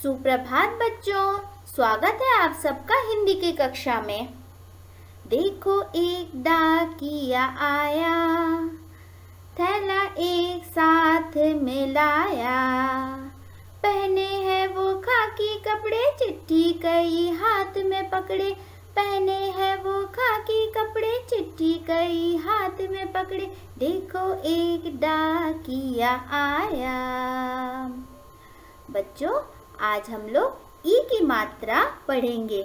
सुप्रभात बच्चों, स्वागत है आप सबका हिंदी की कक्षा में। देखो एक डाकिया आया, थैला एक साथ मिलाया। पहने हैं वो खाकी कपड़े, चिट्ठी कई हाथ में पकड़े। पहने हैं वो खाकी कपड़े, चिट्ठी कई हाथ में पकड़े। देखो एक डाकिया आया। बच्चों, आज हम लोग ई की मात्रा पढ़ेंगे।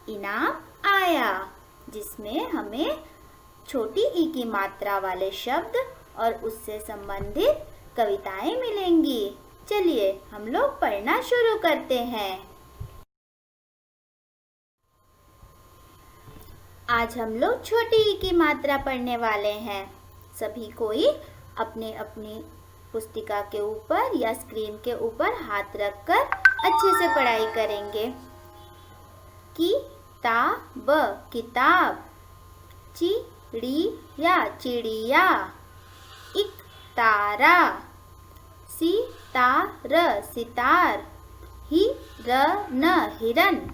इनाम आया, जिसमें हमें छोटी ई की मात्रा वाले शब्द और उससे संबंधित कविताएं मिलेंगी। चलिए हम लोग पढ़ना शुरू करते हैं। आज हम लोग छोटी ई की मात्रा पढ़ने वाले हैं। सभी कोई अपने अपनी पुस्तिका के ऊपर या स्क्रीन के ऊपर हाथ रखकर अच्छे से पढ़ाई करेंगे। किताब, किताब। चिड़िया, चिड़िया। एक तारा। सितार, सितार। हिरन, हिरन।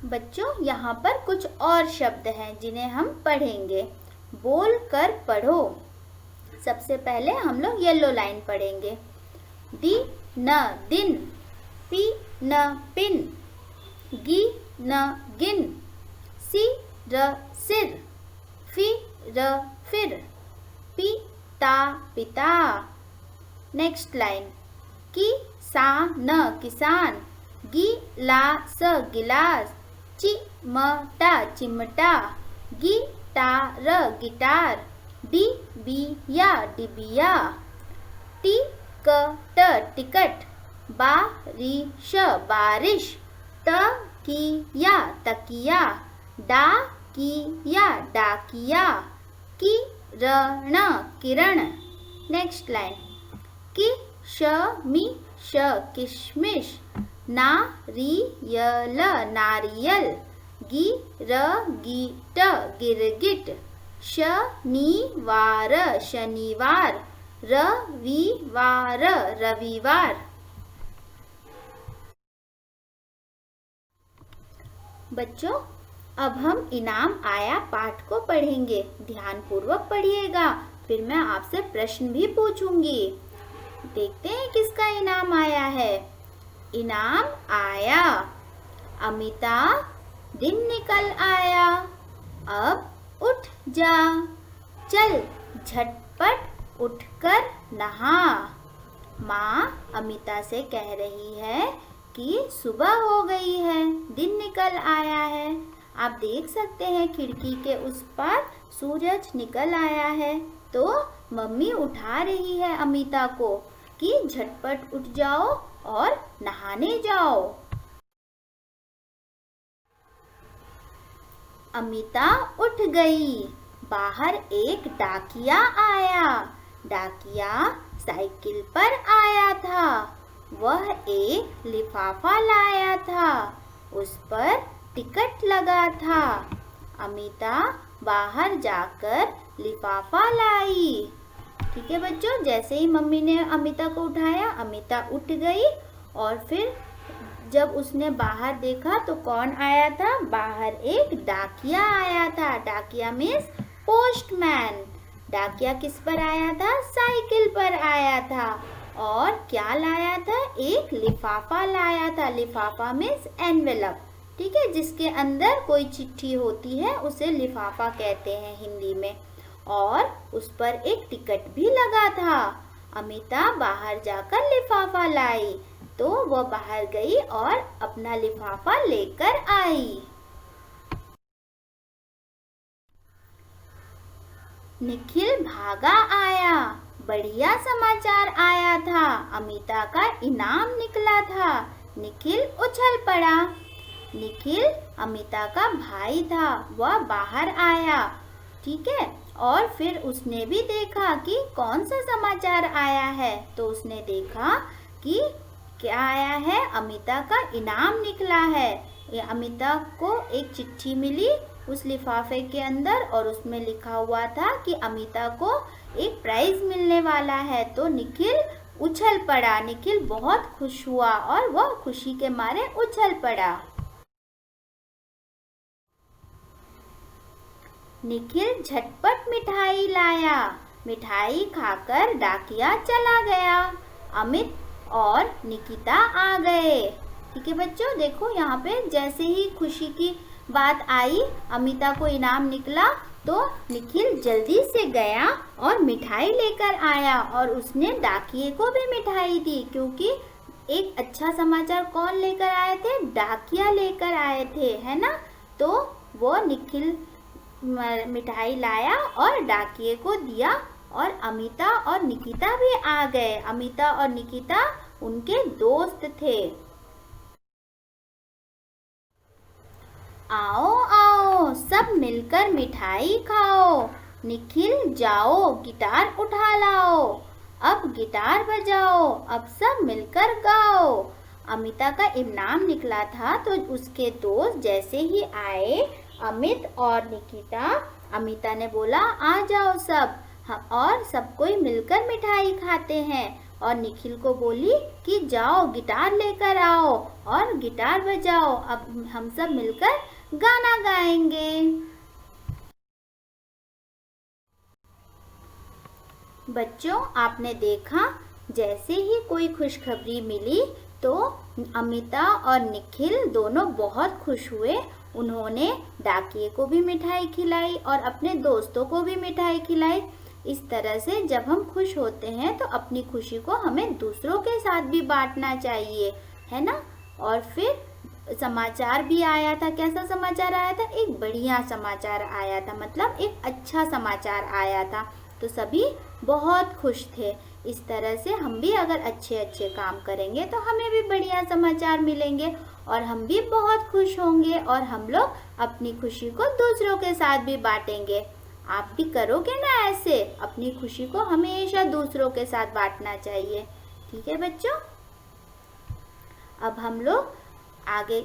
बच्चों, यहाँ पर कुछ और शब्द हैं जिन्हें हम पढ़ेंगे। बोल कर पढ़ो। सबसे पहले हम लोग येलो लाइन पढ़ेंगे। दिन, दिन। पिन, पिन। गिन, गिन। सिर, सिर। फिर। पिता, पिता। Next line. किसान, किसान। गिलास, गिलास। चिमटा, चिमटा। Guitar, guitar. डिबिया, डिबिया। Ticket, ticket. बारिश, बारिश। तकिया, तकिया। डाकिया, डाकिया। किरण, किरण। Next line. किशमिश, किशमिश। नारियल, नारियल। गिरगिट, गिरगिट। शनिवार, शनिवार। रविवार, रविवार। बच्चों, अब हम इनाम आया पाठ को पढ़ेंगे। ध्यानपूर्वक पढ़िएगा, फिर मैं आपसे प्रश्न भी पूछूंगी। देखते हैं किसका इनाम आया है। इनाम आया। अमिता, दिन निकल आया, अब उठ जा। चल झटपट उठकर नहा। माँ अमिता से कह रही है कि सुबह हो गई है, दिन निकल आया है। आप देख सकते हैं खिड़की के उस पार सूरज निकल आया है। तो मम्मी उठा रही है अमिता को कि झटपट उठ जाओ और नहाने जाओ। अमिता उठ गई। बाहर एक डाकिया आया। डाकिया साइकिल पर आया था। वह एक लिफाफा लाया था। उस पर टिकट लगा था। अमिता बाहर जाकर लिफाफा लाई। ठीक है बच्चों, जैसे ही मम्मी ने अमिता को उठाया, अमिता उठ गई। और फिर जब उसने बाहर देखा तो कौन आया था? बाहर एक डाकिया आया था। डाकिया मीन्स पोस्टमैन। डाकिया किस पर आया था? साइकिल पर आया था। और क्या लाया था? एक लिफाफा लाया था। लिफाफा मीन्स एनवेलप। ठीक है, जिसके अंदर कोई चिट्ठी होती है उसे लिफाफा कहते हैं हिंदी में। और उस पर एक टिकट भी लगा था। अमिता बाहर जाकर लिफाफा लाई, तो वह बाहर गई और अपना लिफाफा लेकर आई। निखिल भागा आया। बढ़िया समाचार आया था। अमिता का इनाम निकला था। निखिल उछल पड़ा। निखिल अमिता का भाई था। वह बाहर आया। ठीक है, और फिर उसने भी देखा कि कौन सा समाचार आया है। तो उसने देखा कि क्या आया है? अमिता का इनाम निकला है। अमिता को एक चिट्ठी मिली उस लिफाफे के अंदर और उसमें लिखा हुआ था कि अमिता को एक प्राइज मिलने वाला है। तो निखिल उछल पड़ा। निखिल बहुत खुश हुआ और वह खुशी के मारे उछल पड़ा। निखिल झटपट मिठाई लाया। मिठाई खाकर डाकिया चला गया। अमित और निकिता आ गए। ठीक है बच्चों, देखो यहाँ पे जैसे ही खुशी की बात आई, अमिता को इनाम निकला, तो निखिल जल्दी से गया और मिठाई लेकर आया और उसने डाकिये को भी मिठाई दी, क्योंकि एक अच्छा समाचार कौन लेकर आए थे? डाकिया लेकर आए थे, है ना। तो वो निखिल मिठाई लाया और डाकिये को दिया और अमिता और निकिता भी आ गए। अमिता और निकिता उनके दोस्त थे। आओ आओ सब मिलकर मिठाई खाओ। निखिल जाओ गिटार उठा लाओ। अब गिटार बजाओ, अब सब मिलकर गाओ। अमिता का इनाम निकला था तो उसके दोस्त जैसे ही आए, अमित और निकिता, अमिता ने बोला आ जाओ सब, और सब कोई मिलकर मिठाई खाते हैं। और निखिल को बोली कि जाओ गिटार लेकर आओ और गिटार बजाओ, अब हम सब मिलकर गाना गाएंगे। बच्चों, आपने देखा जैसे ही कोई खुशखबरी मिली तो अमिता और निखिल दोनों बहुत खुश हुए। उन्होंने डाकिये को भी मिठाई खिलाई और अपने दोस्तों को भी मिठाई खिलाई। इस तरह से जब हम खुश होते हैं तो अपनी खुशी को हमें दूसरों के साथ भी बांटना चाहिए, है ना। और फिर समाचार भी आया था। कैसा समाचार आया था? एक बढ़िया समाचार आया था, मतलब एक अच्छा समाचार आया था। तो सभी बहुत खुश थे। इस तरह से हम भी अगर अच्छे अच्छे काम करेंगे तो हमें भी बढ़िया समाचार मिलेंगे और हम भी बहुत खुश होंगे और हम लोग अपनी खुशी को दूसरों के साथ भी बांटेंगे। आप भी करोगे ना ऐसे? अपनी खुशी को हमेशा दूसरों के साथ बांटना चाहिए। ठीक है बच्चों, अब हम लोग आगे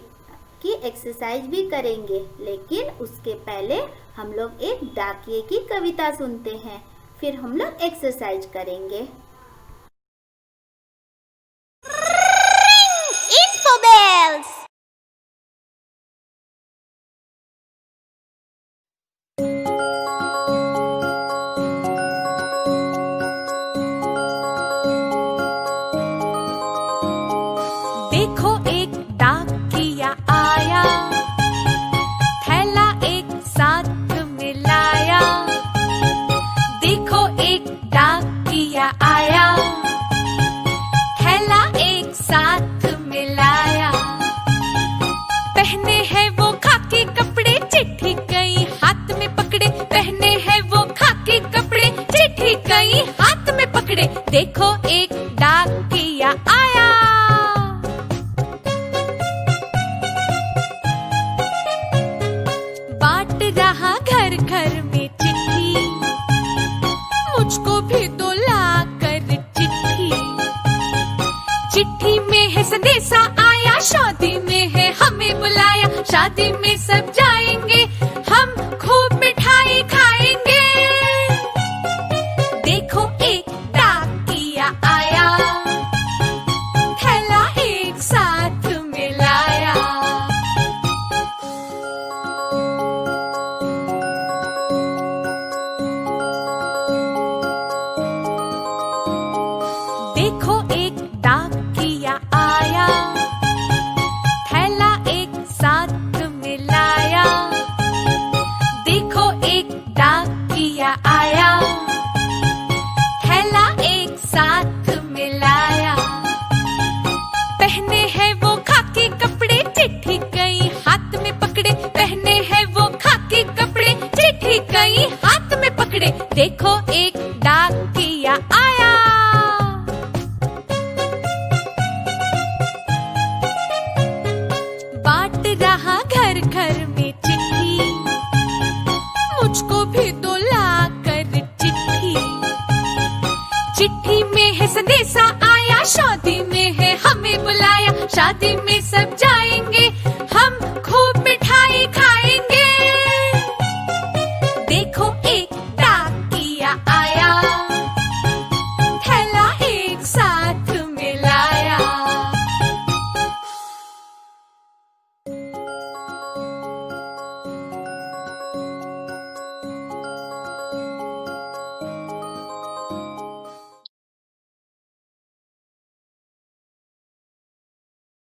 की एक्सरसाइज भी करेंगे, लेकिन उसके पहले हम लोग एक डाकिये की कविता सुनते हैं, फिर हम लोग एक्सरसाइज करेंगे। Info bells. देखो एक डाकिया आया, थैला एक साथ मिलाया। देखो एक डाकिया आया, थैला एक साथ मिलाया। पहने हैं वो खाकी कपड़े, चिट्ठी कई हाथ में पकड़े। पहने हैं वो खाकी कपड़े, चिट्ठी कई हाथ में पकड़े। देखो एक डाकिया आया। बांट रहा घर घर में चिट्ठी, मुझको भी तो ला कर चिट्ठी। चिट्ठी में है संदेशा आया, शादी में है हमें बुलाया। शादी में सब जाएंगे, हम खूब मिठाई खाएंगे। देखो एक डाकिया आया, थैला एक साथ मिलाया। देखो एक डाकिया आया, थैला एक साथ मिलाया। देखो एक डाकिया आया, थैला एक साथ मिलाया। पहने हैं वो खाकी कपड़े, चिट्ठी कई हाथ में पकड़े। पहने हैं वो खाकी कपड़े, चिट्ठी कई हाथ में पकड़े। देखो एक डाकिया आया। बांट रहा घर घर में चिट्ठी, मुझको भी तो ला कर चिट्ठी। चिट्ठी में है संदेशा आया, शादी में है हमें बुलाया। शादी में